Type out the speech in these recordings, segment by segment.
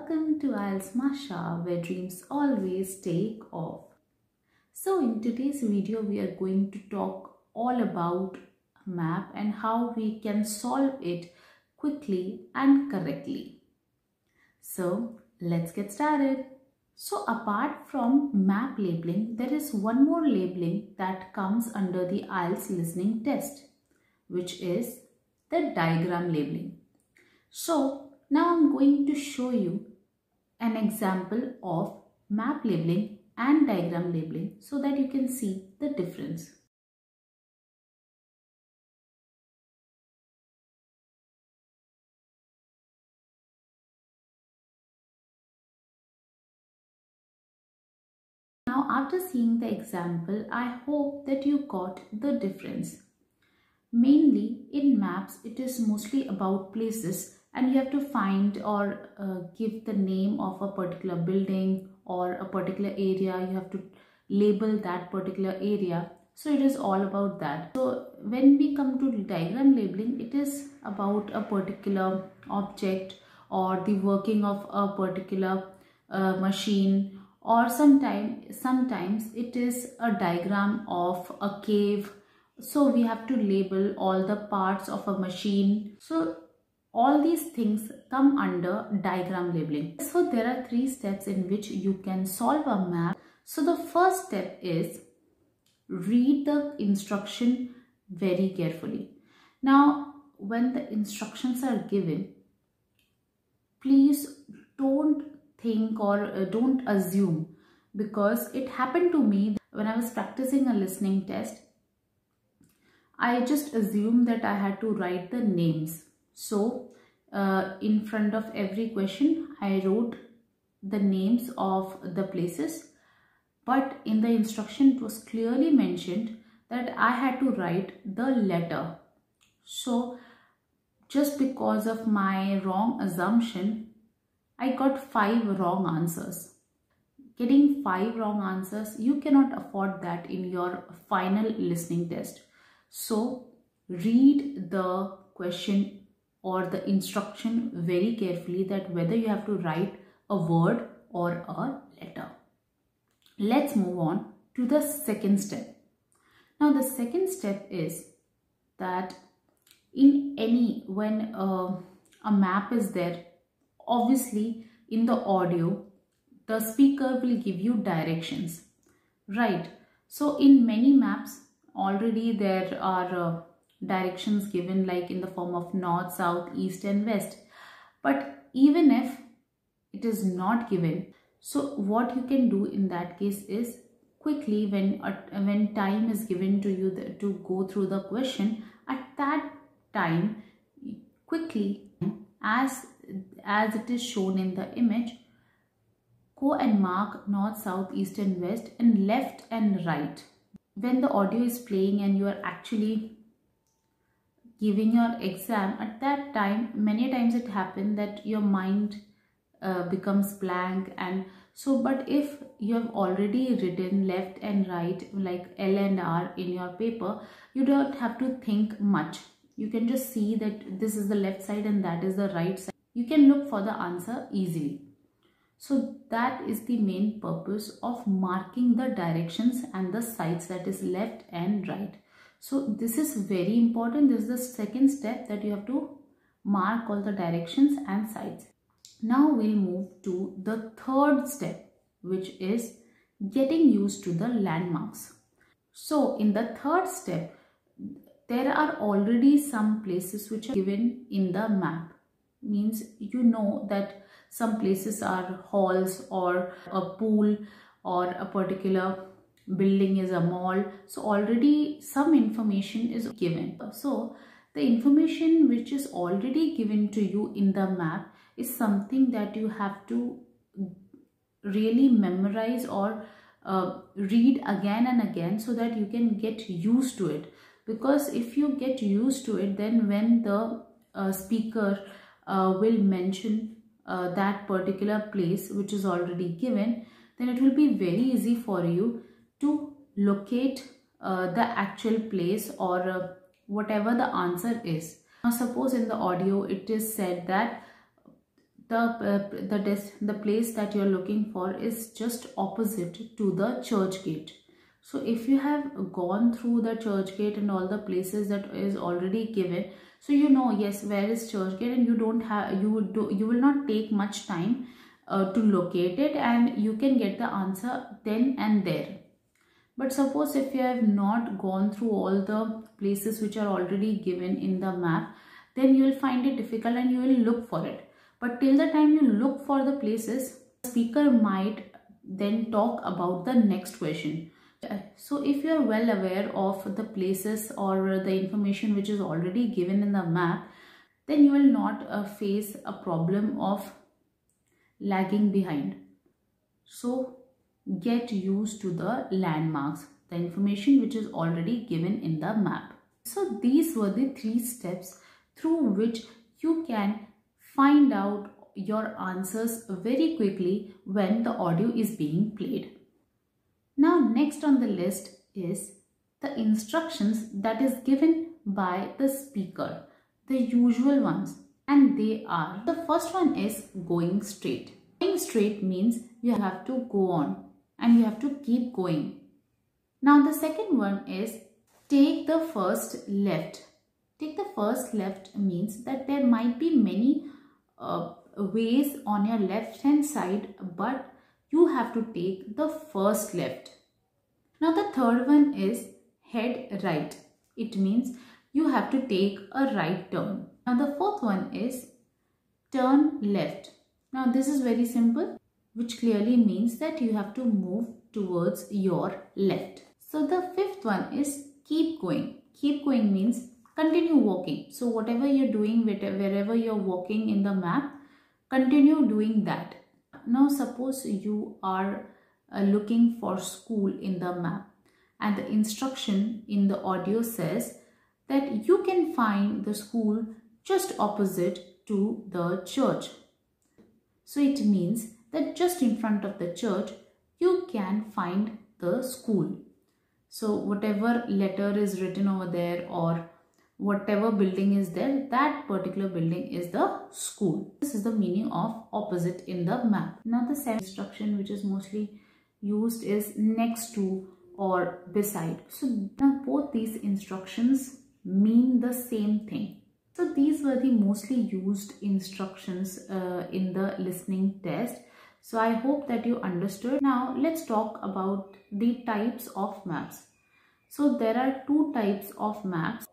welcome to Ielts Masha, where dreams always take off. So in today's video we are going to talk all about map and how we can solve it quickly and correctly. So let's get started. So apart from map labeling, there is one more labeling that comes under the Ielts listening test, which is the diagram labeling. So now I'm going to show you an example of map labeling and diagram labeling so that you can see the difference. Now after seeing the example, I hope that you got the difference. Mainly in maps, it is mostly about places and you have to find or give the name of a particular building or a particular area. You have to label that particular area. So it is all about that. So when we come to diagram labeling, it is about a particular object or the working of a particular machine, or sometimes it is a diagram of a cave. So we have to label all the parts of a machine. So all these things come under diagram labeling. So there are 3 steps in which you can solve a map. So the first step is read the instruction very carefully. Now when the instructions are given, please don't think or don't assume, because it happened to me when I was practicing a listening test. I just assumed that I had to write the names. So in front of every question, I wrote the names of the places. But in the instruction, it was clearly mentioned that I had to write the letter. So just because of my wrong assumption, I got 5 wrong answers. Getting 5 wrong answers, you cannot afford that in your final listening test. So read the question or the instruction very carefully, that whether you have to write a word or a letter. Let's move on to the second step. Now the second step is that when a map is there, obviously in the audio, the speaker will give you directions, right? So in many maps, already there are directions given, like in the form of north, south, east and west. But even if it is not given, so what you can do in that case is quickly, when time is given to you to go through the question, at that time, quickly, as it is shown in the image, go and mark north, south, east and west and left and right. When the audio is playing and you are actually giving your exam, at that time, many times it happens that your mind becomes blank. And so, but if you have already written left and right, like L and R in your paper, you don't have to think much. You can just see that this is the left side and that is the right side. You can look for the answer easily. So that is the main purpose of marking the directions and the sides, that is left and right. So this is very important. This is the second step, that you have to mark all the directions and sides. Now we'll move to the third step, which is getting used to the landmarks. So in the third step, there are already some places which are given in the map. Means you know that some places are halls or a pool, or a particular building is a mall. So already some information is given. So the information which is already given to you in the map is something that you have to really memorize or read again and again, so that you can get used to it. Because if you get used to it, then when the speaker will mention that particular place which is already given, then it will be very easy for you to locate the actual place or whatever the answer is. Now suppose in the audio it is said that the place that you're looking for is just opposite to the church gate. So if you have gone through the church gate and all the places that is already given, so you know, yes, where is church gate, and you don't have, you will not take much time to locate it, and you can get the answer then and there. But suppose if you have not gone through all the places which are already given in the map, then you will find it difficult and you will look for it. But till the time you look for the places, the speaker might then talk about the next question. So if you are well aware of the places or the information which is already given in the map, then you will not face a problem of lagging behind. So get used to the landmarks, the information which is already given in the map. So these were the 3 steps through which you can find out your answers very quickly when the audio is being played. Now next on the list is the instructions that is given by the speaker, the usual ones, and they are: the first one is going straight. Going straight means you have to go on and you have to keep going. Now the second one is take the first left. Take the first left means that there might be many ways on your left hand side, but you have to take the first left. Now the third one is head right. It means you have to take a right turn. Now the fourth one is turn left. Now this is very simple, which clearly means that you have to move towards your left. So the fifth one is keep going. Keep going means continue walking. So whatever you're doing, wherever you're walking in the map, continue doing that. Now suppose you are looking for school in the map, and the instruction in the audio says that you can find the school just opposite to the church. So it means that just in front of the church you can find the school. So whatever letter is written over there or whatever building is there, that particular building is the school. This is the meaning of opposite in the map. Now the second instruction which is mostly used is next to or beside. So now both these instructions mean the same thing. So these were the mostly used instructions in the listening test. So I hope that you understood. Now let's talk about the types of maps. So there are 2 types of maps.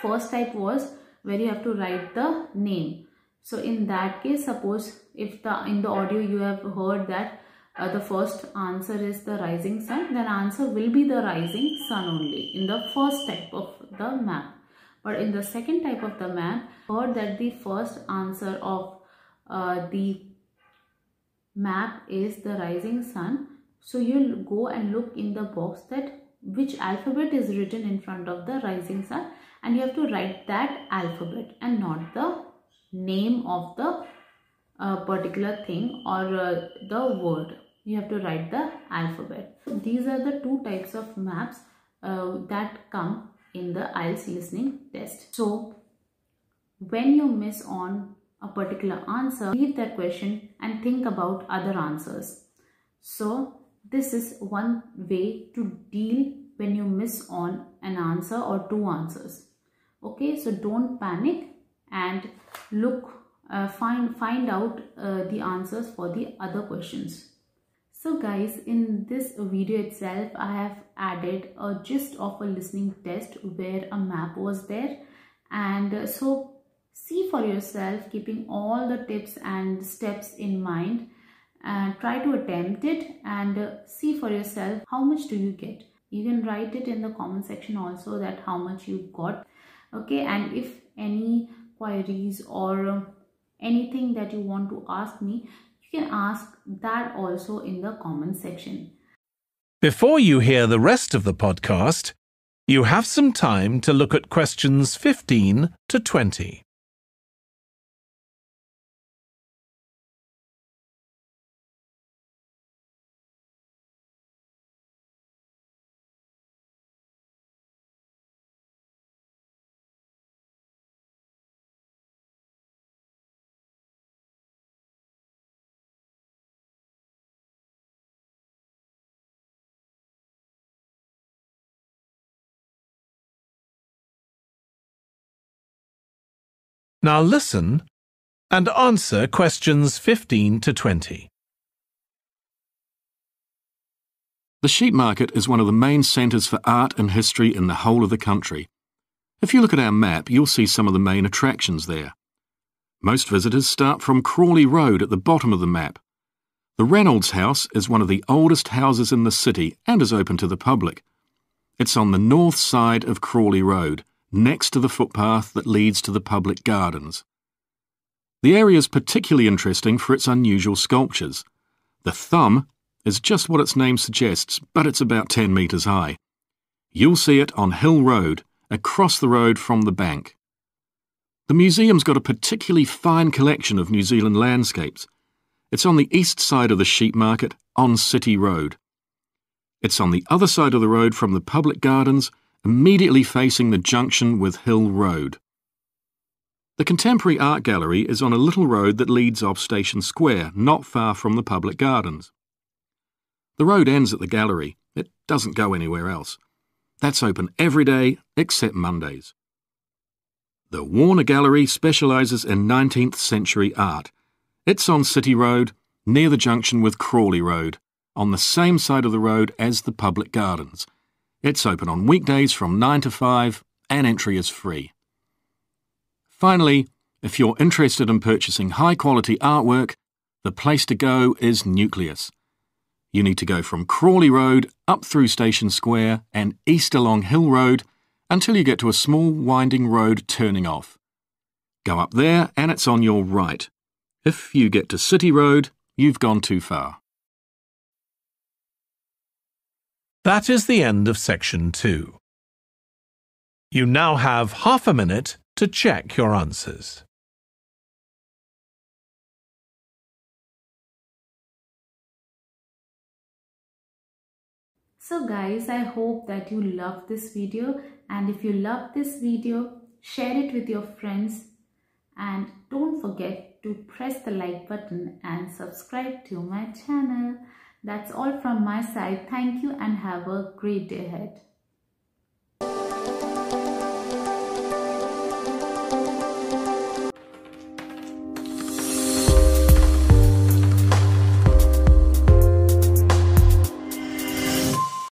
First type was where you have to write the name. So in that case, suppose if in the audio you have heard that the first answer is the rising sun, then answer will be the rising sun only in the first type of the map. But in the second type of the map, heard that the first answer of the map is the rising sun. So you'll go and look in the box that which alphabet is written in front of the rising sun, and you have to write that alphabet and not the name of the particular thing or the word. You have to write the alphabet. These are the 2 types of maps that come in the Ielts listening test. So when you miss on a particular answer, leave that question and think about other answers. So this is one way to deal when you miss on an answer or 2 answers. Okay, so don't panic and look, find out the answers for the other questions. So guys, in this video itself, I have added a gist of a listening test where a map was there, and so see for yourself, keeping all the tips and steps in mind, and try to attempt it and see for yourself how much do you get. You can write it in the comment section also that how much you got. Okay, and if any queries or anything that you want to ask me, you can ask that also in the comment section. Before you hear the rest of the podcast, you have some time to look at questions 15 to 20. Now listen and answer questions 15 to 20. The sheep market is one of the main centres for art and history in the whole of the country. If you look at our map, you'll see some of the main attractions there. Most visitors start from Crawley Road at the bottom of the map. The Reynolds House is one of the oldest houses in the city and is open to the public. It's on the north side of Crawley Road, next to the footpath that leads to the public gardens. The area is particularly interesting for its unusual sculptures. The thumb is just what its name suggests, but it's about 10 metres high. You'll see it on Hill Road, across the road from the bank. The museum's got a particularly fine collection of New Zealand landscapes. It's on the east side of the sheep market, on City Road. It's on the other side of the road from the public gardens, immediately facing the junction with Hill Road. The Contemporary Art Gallery is on a little road that leads off Station Square, not far from the public gardens. The road ends at the gallery. It doesn't go anywhere else. That's open every day except Mondays. The Warner Gallery specialises in 19th century art. It's on City Road, near the junction with Crawley Road, on the same side of the road as the public gardens. It's open on weekdays from 9 to 5 and entry is free. Finally, if you're interested in purchasing high-quality artwork, the place to go is Nucleus. You need to go from Crawley Road up through Station Square and east along Hill Road until you get to a small winding road turning off. Go up there and it's on your right. If you get to City Road, you've gone too far. That is the end of section 2. You now have half a minute to check your answers. So guys, I hope that you loved this video, and if you loved this video, share it with your friends and don't forget to press the like button and subscribe to my channel. That's all from my side. Thank you and have a great day ahead.